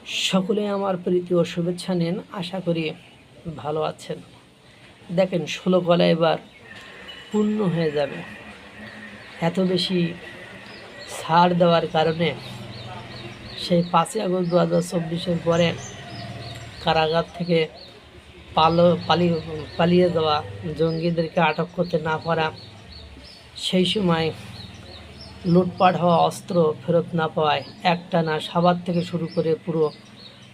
সকলে আমার প্রীতি ও শুভেচ্ছা নিন। আশা করি ভালো আছেন। দেখেন 16 গলা এবার পূর্ণ হয়ে যাবে। এত বেশি ছাড় দেওয়ার কারণে সেই 5ই আগস্ট 2024-এর পরে কারাগার থেকে পালিয়ে যাওয়া জঙ্গিদেরকে আটক করতে না পারা, সেই সময় লুটপাট হওয়া অস্ত্র ফেরত না পাওয়ায় একটানা সাভার থেকে শুরু করে পুরো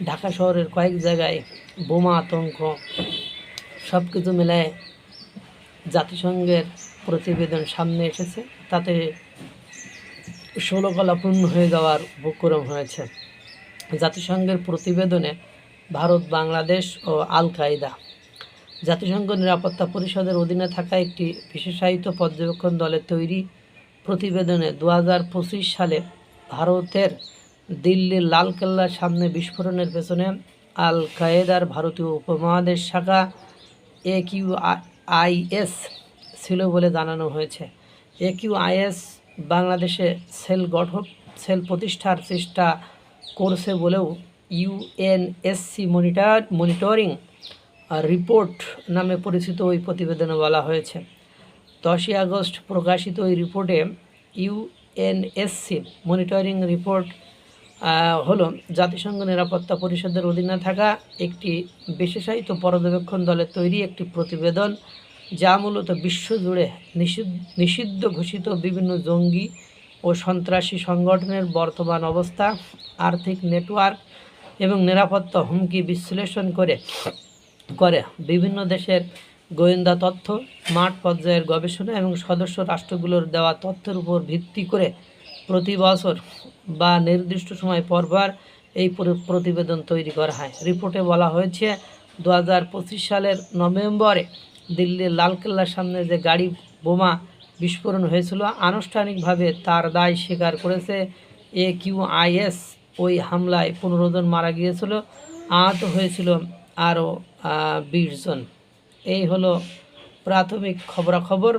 ঢাকা শহরের কয়েক জায়গায় বোমা আতঙ্ক, সব কিছু মিলায় জাতিসংঘের প্রতিবেদন সামনে এসেছে। তাতে 16 গলা পূর্ণ হয়ে যাওয়ার উপক্রম হয়েছে। জাতিসংঘের প্রতিবেদনে ভারত, বাংলাদেশ ও আল কায়দা জাতিসংঘ নিরাপত্তা পরিষদের অধীনে থাকা একটি বিশেষায়িত পর্যবেক্ষণ দলের তৈরি প্রতিবেদনে 2025 সালে ভারতের দিল্লির লালকেল্লার সামনে বিস্ফোরণের পেছনে আল কায়েদার ভারতীয় উপমহাদেশ শাখা AQIS ছিল বলে জানানো হয়েছে। AQIS বাংলাদেশে সেল প্রতিষ্ঠার চেষ্টা করছে বলেও ইউএনএসসি মনিটরিং রিপোর্ট নামে পরিচিত ওই প্রতিবেদনে বলা হয়েছে। 10ই আগস্ট প্রকাশিত ওই রিপোর্টে ইউএনএসসি মনিটরিং রিপোর্ট হলো জাতিসংঘ নিরাপত্তা পরিষদের অধীনে থাকা একটি বিশেষায়িত পর্যবেক্ষণ দলের তৈরি একটি প্রতিবেদন, যা মূলত বিশ্বজুড়ে নিষিদ্ধ ঘোষিত বিভিন্ন জঙ্গি ও সন্ত্রাসী সংগঠনের বর্তমান অবস্থা, আর্থিক নেটওয়ার্ক এবং নিরাপত্তা হুমকি বিশ্লেষণ করে বিভিন্ন দেশের গোয়েন্দা তথ্য, মাঠ পর্যায়ের গবেষণা এবং সদস্য রাষ্ট্রগুলোর দেওয়া তথ্যের উপর ভিত্তি করে প্রতি বছর বা নির্দিষ্ট সময় পরপর এই প্রতিবেদন তৈরি করা হয়। রিপোর্টে বলা হয়েছে 2025 সালের নভেম্বরে দিল্লির লালকেল্লার সামনে যে গাড়ি বোমা বিস্ফোরণ হয়েছিল, আনুষ্ঠানিকভাবে তার দায় স্বীকার করেছে AQIS। ওই হামলায় 15 জন মারা গিয়েছিল, আহত হয়েছিল আরও 20 জন। এই হলো প্রাথমিক খবরাখবর।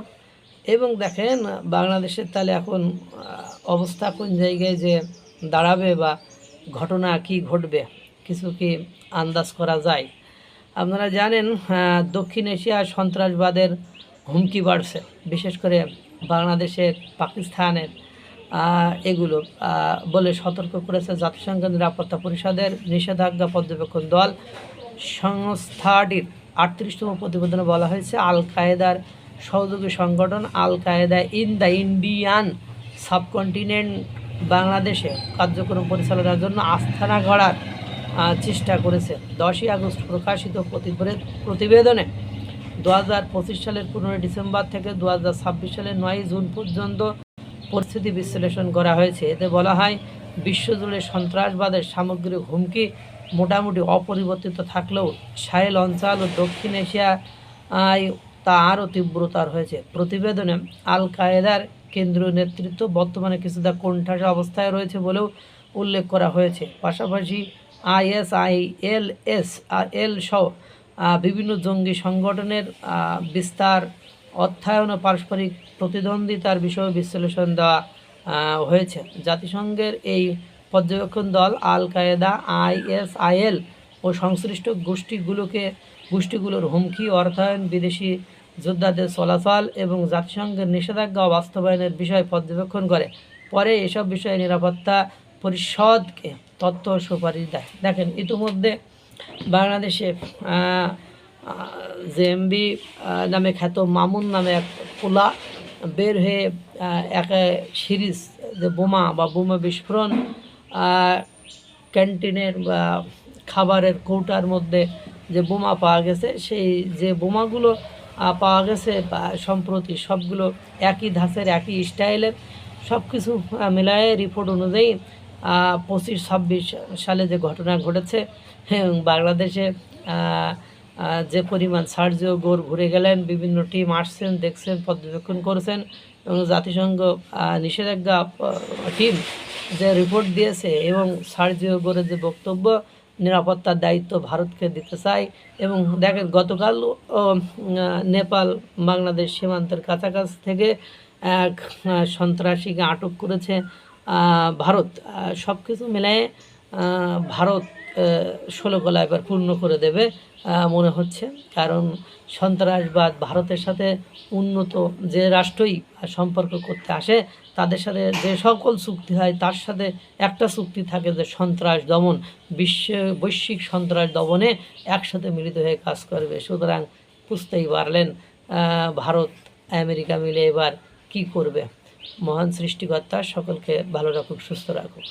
এবং দেখেন বাংলাদেশের তাহলে এখন অবস্থা কোন জায়গায় যে দাঁড়াবে বা ঘটনা কি ঘটবে, কিছু কি আন্দাজ করা যায়? আপনারা জানেন দক্ষিণ এশিয়া সন্ত্রাসবাদের হুমকি বাড়ছে, বিশেষ করে বাংলাদেশের, পাকিস্তানের এগুলো বলে সতর্ক করেছে জাতিসংঘ নিরাপত্তা পরিষদের নিষেধাজ্ঞা পর্যবেক্ষণ দল। সংস্থাটির 38তম প্রতিবেদনে বলা হয়েছে, আল কায়েদার সহযোগী সংগঠন Al Qaeda in the Indian subcontinent বাংলাদেশে কার্যক্রম পরিচালনার জন্য আস্তানা গড়ার চেষ্টা করেছে। 10ই আগস্ট প্রকাশিত প্রতিবেদনে 2025 সালের 15 ডিসেম্বর থেকে 2026 সালের 9 জুন পর্যন্ত পরিস্থিতি বিশ্লেষণ করা হয়েছে। এতে বলা হয়, বিশ্বজুড়ে সন্ত্রাসবাদের সামগ্রিক হুমকি মোটামুটি অপরিবর্তিত থাকলেও সাহেল অঞ্চল ও দক্ষিণ এশিয়ায় তা আরও তীব্রতর হয়েছে। প্রতিবেদনে আল কায়েদার কেন্দ্রীয় নেতৃত্ব বর্তমানে কিছুটা কোণঠাসা অবস্থায় রয়েছে বলেও উল্লেখ করা হয়েছে। পাশাপাশি ISIL সহ বিভিন্ন জঙ্গি সংগঠনের বিস্তার, অর্থায়ন ও পারস্পরিক প্রতিদ্বন্দ্বিতার বিষয়ে বিশ্লেষণ দেওয়া হয়েছে। জাতিসংঘের এই পর্যবেক্ষণ দল আল কায়েদা, ISIL ও সংশ্লিষ্ট গোষ্ঠীগুলোর হুমকি, অর্থায়ন, বিদেশি যোদ্ধাদের চলাচল এবং জাতিসংঘের নিষেধাজ্ঞা বাস্তবায়নের বিষয় পর্যবেক্ষণ করে। পরে এসব বিষয়ে নিরাপত্তা পরিষদকে তথ্য সুপারিশ দেয়। দেখেন ইতিমধ্যে বাংলাদেশে জেএমবি নামে খ্যাত মামুন নামে এক পোলা বের হয়ে এক সিরিজ যে বোমা বিস্ফোরণ, ক্যান্টিনের বা খাবারের কৌটার মধ্যে যে বোমা পাওয়া গেছে, সেই যে বোমাগুলো পাওয়া গেছে সম্প্রতি সবগুলো একই ধাঁচের, একই স্টাইলের, সব কিছু মিলায়ে রিপোর্ট অনুযায়ী 25-26 সালে যে ঘটনা ঘটেছে এবং বাংলাদেশে যে পরিমাণ সার্জিও গোর ঘুরে গেলেন, বিভিন্ন টিম আসছেন, দেখছেন, পর্যবেক্ষণ করেছেন এবং জাতিসংঘ নিষেধাজ্ঞা টিম যে রিপোর্ট দিয়েছে এবং সার্জিও গোরের যে বক্তব্য, নিরাপত্তার দায়িত্ব ভারতকে দিতে চাই। এবং দেখেন গতকাল নেপাল বাংলাদেশ সীমান্তের কাছাকাছি থেকে এক সন্ত্রাসীকে আটক করেছে ভারত। সব কিছু মিলিয়ে ভারত 16 গলা এবার পূর্ণ করে দেবে মনে হচ্ছে। কারণ সন্ত্রাসবাদ ভারতের সাথে উন্নত যে রাষ্ট্রই সম্পর্ক করতে আসে তাদের সাথে যে সকল চুক্তি হয় তার সাথে একটা চুক্তি থাকে যে সন্ত্রাস দমন, বৈশ্বিক সন্ত্রাস দমনে একসাথে মিলিত হয়ে কাজ করবে। সুতরাং বুঝতেই পারলেন ভারত আমেরিকা মিলে এবার কি করবে। মহান সৃষ্টিকর্তা সকলকে ভালো রাখুক, সুস্থ রাখুক।